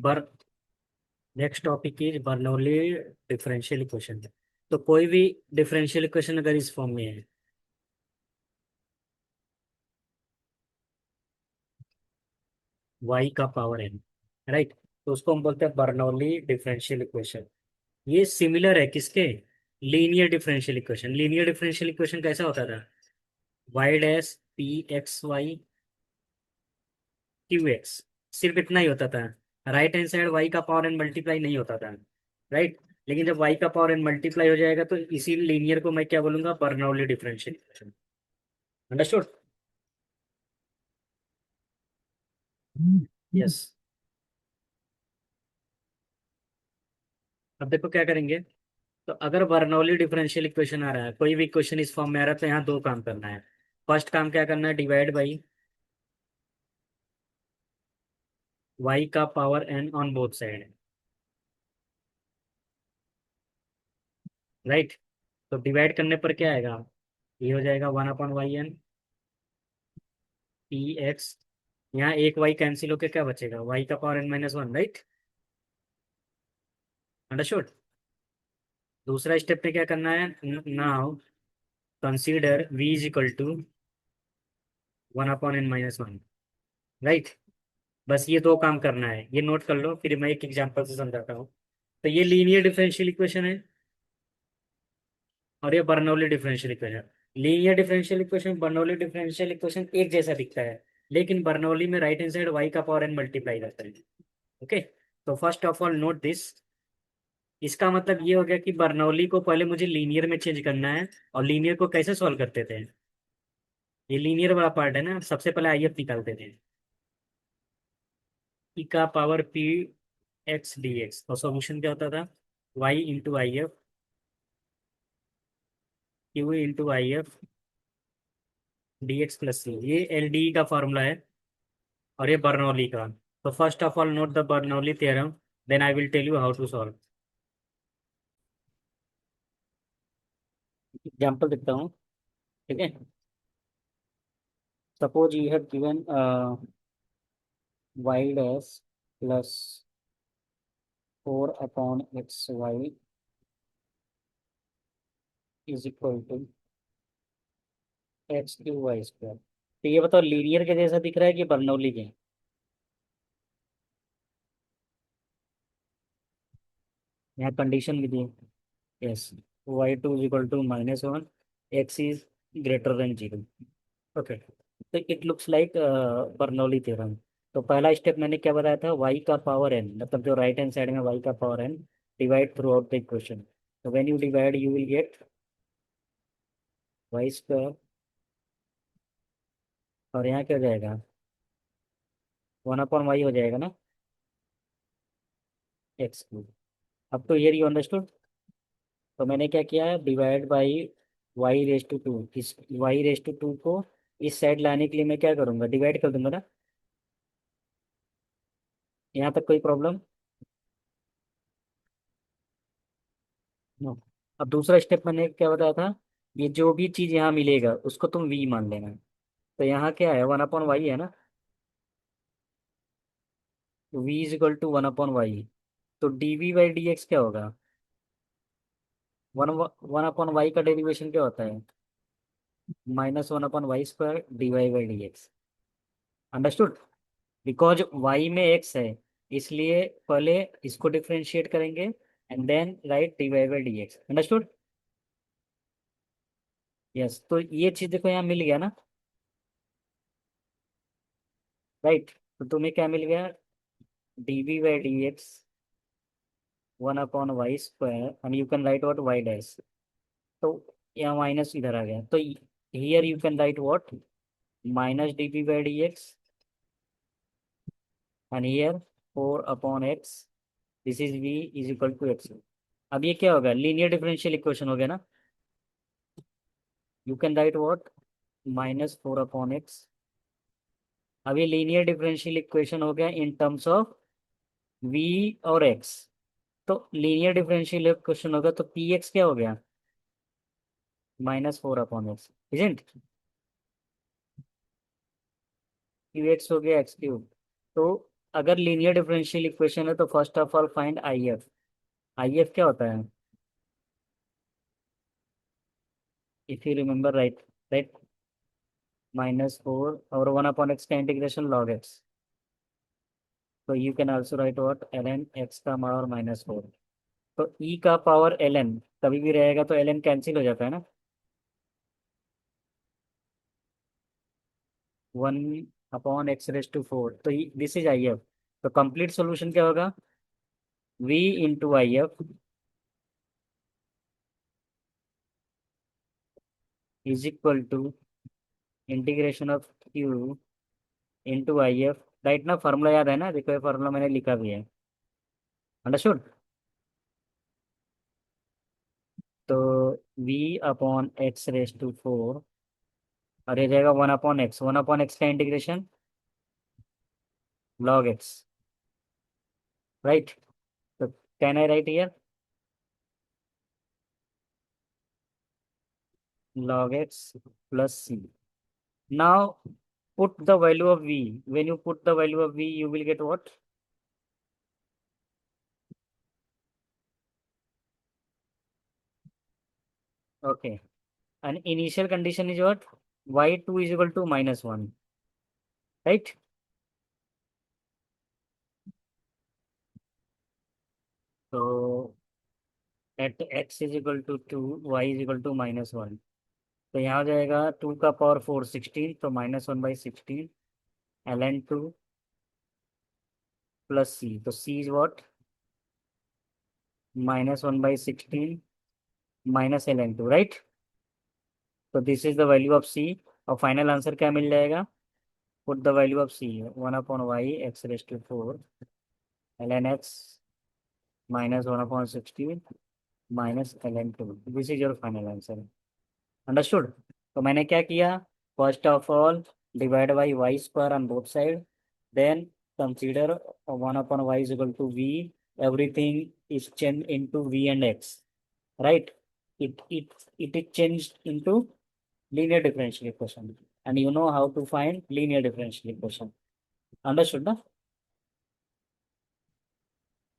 बर next topic is Bernoulli differential equation. तो कोई भी डिफरेंशियल इक्वेशन अगर इस फॉर्म में है, y का पावर n, राइट, तो उसको हम बोलते हैं बर्नौली डिफरेंशियल इक्वेशन। ये सिमिलर है किसके? Linear differential equation. Linear differential equation कैसा होता था? y dash p x y Q x, सिर्फ इतना ही होता था। राइट हैंड साइड y का पावर n मल्टीप्लाई नहीं होता था, राइट। लेकिन जब y का पावर n मल्टीप्लाई हो जाएगा तो इसी लीनियर को मैं क्या बोलूंगा? Bernoulli differential equation. Understood? Yes. अब देखो क्या करेंगे। तो अगर बर्नौली डिफरेंशियल इक्वेशन आ रहा है, कोई भी इक्वेशन इस फॉर्म में आ रहा है, तो यहाँ दो काम करना है। फर्स्ट काम क्या करना है? डिवाइड बाई y का power n on both side, right. तो डिवाइड करने पर क्या आएगा? ये हो जाएगा 1/yn पी एक्स। यहाँ एक y कैंसिल होकर क्या बचेगा? y का पावर n-1, राइट। अंडरस्टूड? दूसरा स्टेप में क्या करना है? Now consider v is equal to 1/n-1, right. बस ये दो काम करना है, ये नोट कर लो, फिर मैं एक एग्जांपल से समझाता हूँ। तो ये लीनियर डिफरेंशियल इक्वेशन है और ये Bernoulli differential equation. Linear differential equation, Bernoulli differential equation एक जैसा दिखता है, लेकिन बर्नौली में राइट हैंड साइड y का पावर n मल्टीप्लाई करता है। ओके। तो first of all note this. इसका मतलब ये हो गया कि बर्नौली को पहले मुझे लीनियर में चेंज करना है। और लीनियर को कैसे सॉल्व करते थे? ये लीनियर वाला पार्ट है ना, सबसे पहले आईएफ निकालते थे। ई का power P X D X, और सॉल्यूशन क्या होता था? Y into I F, Q into I F D X plus C. ये एल डी का फॉर्मूला है और ये बर्नौली का। तो first of all note the Bernoulli theorem, then I will tell you how to solve. Example देता हूँ, ठीक है। Suppose you have given y dash plus 4/xy is equal to x³ y²। तो ये बताओ लीनियर के जैसा दिख रहा है कि बर्नौली के? यहाँ कंडीशन भी दी है। Yes, y2 = -1, x is greater than 0। Okay. तो it looks like Bernoulli theorem. तो पहला स्टेप मैंने क्या बताया था? y का पावर n, मतलब जो राइट हैंड साइड में y का power n divide throughout the equation. तो when you divide you will get y²। और यहाँ क्या हो जाएगा? 1/y हो जाएगा ना, x³। अब तो ये यू अंडरस्टूड। तो मैंने क्या किया है? Divide by y⁻²। इस y⁻² को इस साइड लाने के लिए मैं क्या करूँगा? डिवाइड कर दूंगा ना। यहाँ तक कोई प्रॉब्लम? नो। अब दूसरा स्टेप मैंने क्या बताया था? ये जो भी चीज़ यहाँ मिलेगा उसको तुम v मान लेना। तो यहाँ क्या है? 1/y है ना। तो v is equal to 1/y। तो dv/dx क्या होगा? 1/y का डेरिवेशन क्या होता है? -1/y² dy/dx। Understood? Because y में x है, इसलिए पहले इसको डिफरेंशिएट करेंगे and then write dy/dx। Understood? Yes. तो ये चीज देखो यहाँ मिल गया ना, राइट। तो तुम्हें क्या मिल गया? dv/dx 1/y² and you can write what y dash. तो यहाँ माइनस इधर आ गया, तो here you can write what -dv/dx and here 4/x, this is v is equal to x। अब ये क्या होगा? लीनियर डिफरेंशियल इक्वेशन हो गया ना। You can write what -4/x। अब ये लीनियर डिफरेंशियल इक्वेशन हो गया इन टर्म्स ऑफ v और x। तो लीनियर डिफरेंशियल इक्वेशन होगा तो पी एक्स क्या हो गया? -4/x, isn't? क्यू एक्स हो गया x³। तो अगर लीनियर डिफरेंशियल इक्वेशन है तो first of all find I F. I F क्या होता है? If you remember, right? Right, -4 और 1/x का इंटीग्रेशन लॉग एक्स। तो you can also write what L N X का पावर -4। तो ई का पावर एल एन कभी भी रहेगा तो एल एन कैंसिल हो जाता है ना। 1/x4, तो दिस इज आई एफ। तो कंप्लीट सोल्यूशन क्या होगा? v into I F is equal to integration of Q into I F. Right ना, फार्मूला याद है ना? देखो ये फार्मूला मैंने लिखा भी है। अंडरस्टूड? तो v/x4 और ये जाएगा 1/x। 1/x का इंटीग्रेशन log x, राइट? तो can I right here log x plus c? Now put the value of v. When you put the value of v, you will get what? Okay. And initial condition is what? y2 is equal to -1, right? So at x is equal to 2, y is equal to -1. तो यहाँ हो जाएगा 2 का power 4 16, तो -1/16 ln2 plus c। तो c is what? -1/16 minus ln2, right? तो this is the value of c। और final answer क्या मिल जाएगा? Put the value of c 1/y(x⁴ ln x -1/16 minus ln2। This is your final answer. Understood? तो मैंने क्या किया? First of all divide by Y square on both side, then consider 1/y is equal to v। Everything is change into v and x, right? It is changed into linear differential equation, and you know how to find linear differential equation. Understood, na?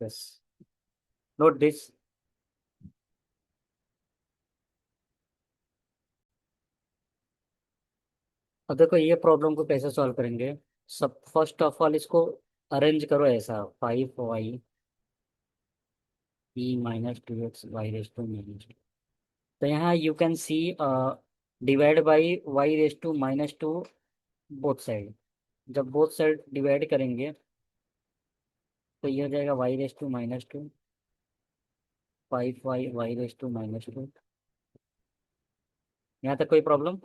Yes. Note this. अब देखो ये problem को कैसे solve करेंगे। सब first of all इसको arrange करो ऐसा, 5y e -2x y⁻²। तो यहाँ you can see divide by y⁻², both side. जब बोथ साइड डिवाइड करेंगे तो ये हो जाएगा y⁻², 5y y⁻²। यहाँ तक कोई प्रॉब्लम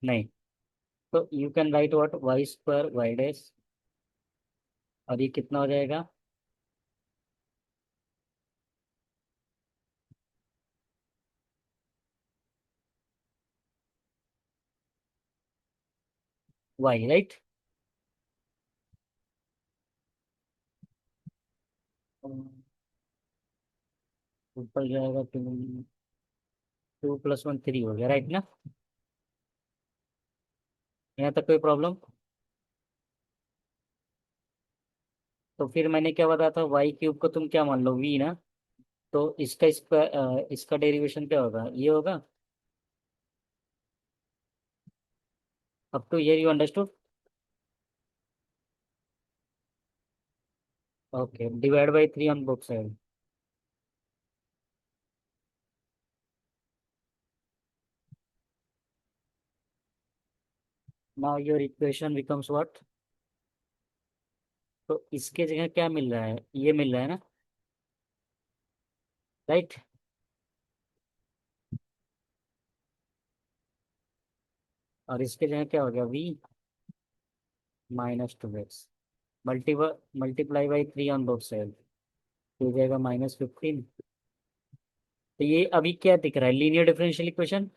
नहीं? तो you can write what y² y', और ये कितना हो जाएगा? y, right? ऊपर जाएगा 2 + 1 3 हो गया, राइट ना? यहाँ तक कोई प्रॉब्लम? तो फिर मैंने क्या बताया था, y³ को तुम क्या मान लो, v ना? तो इसका डेरिवेशन क्या होगा? ये होगा। Up to here you understood? Okay, divide by 3 on both side. Now your equation becomes what? तो इसके जगह क्या मिल रहा है? ये मिल रहा है ना, राइट? और इसके जगह क्या हो गया? v -2x multiply by 3 on both side, तो हो जाएगा -15। तो ये अभी क्या दिख रहा है? Linear differential equation.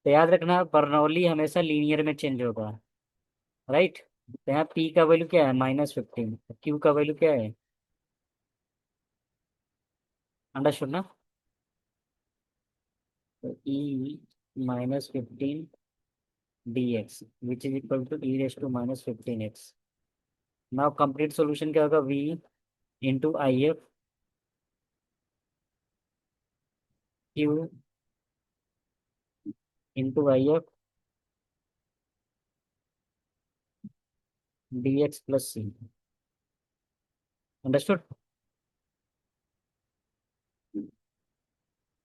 तो याद रखना बर्नौली हमेशा लीनियर में चेंज होगा, राइट? तो यहाँ p का वैल्यू क्या है? -15। q का वैल्यू क्या है? अंडरस्टूड ना? तो e -15 dx which is equal to e raised to minus 15x. Now complete solution क्या होगा? v into if q into if dx plus c. Understood?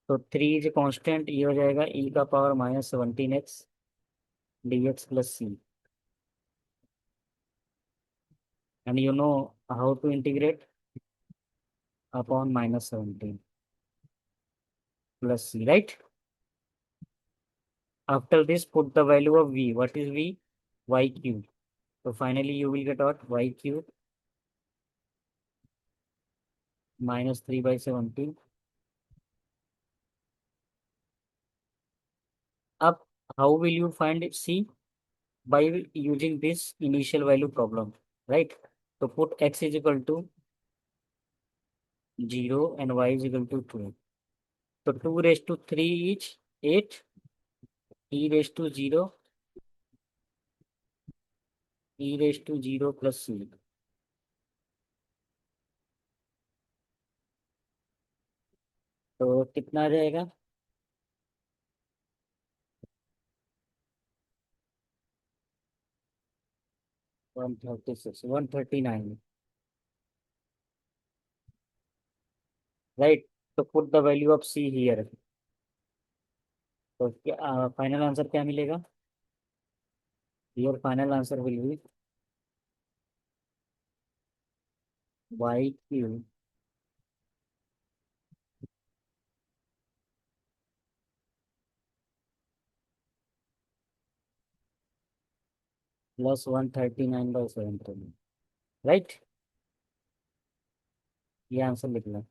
तो 3 इज कांस्टेंट, ये हो जाएगा e का power minus 17x dx plus c. And you know how to integrate upon minus 17 plus c, right? After this, put the value of v. What is v? Y cube. So finally, you will get out y cube minus 3 by 17. Up, how will you find it? C by using this initial value problem, right? So put x is equal to 0 and y is equal to 2. So 2 raised to 3 is 8, e raised to 0, e raised to 0 plus c. तो कितना आ जाएगा? 136, 139, right? So put the value of c here. तो क्या final answer क्या मिलेगा? Your final answer will be y cube plus 139 by 17, right? ये answer लिखना.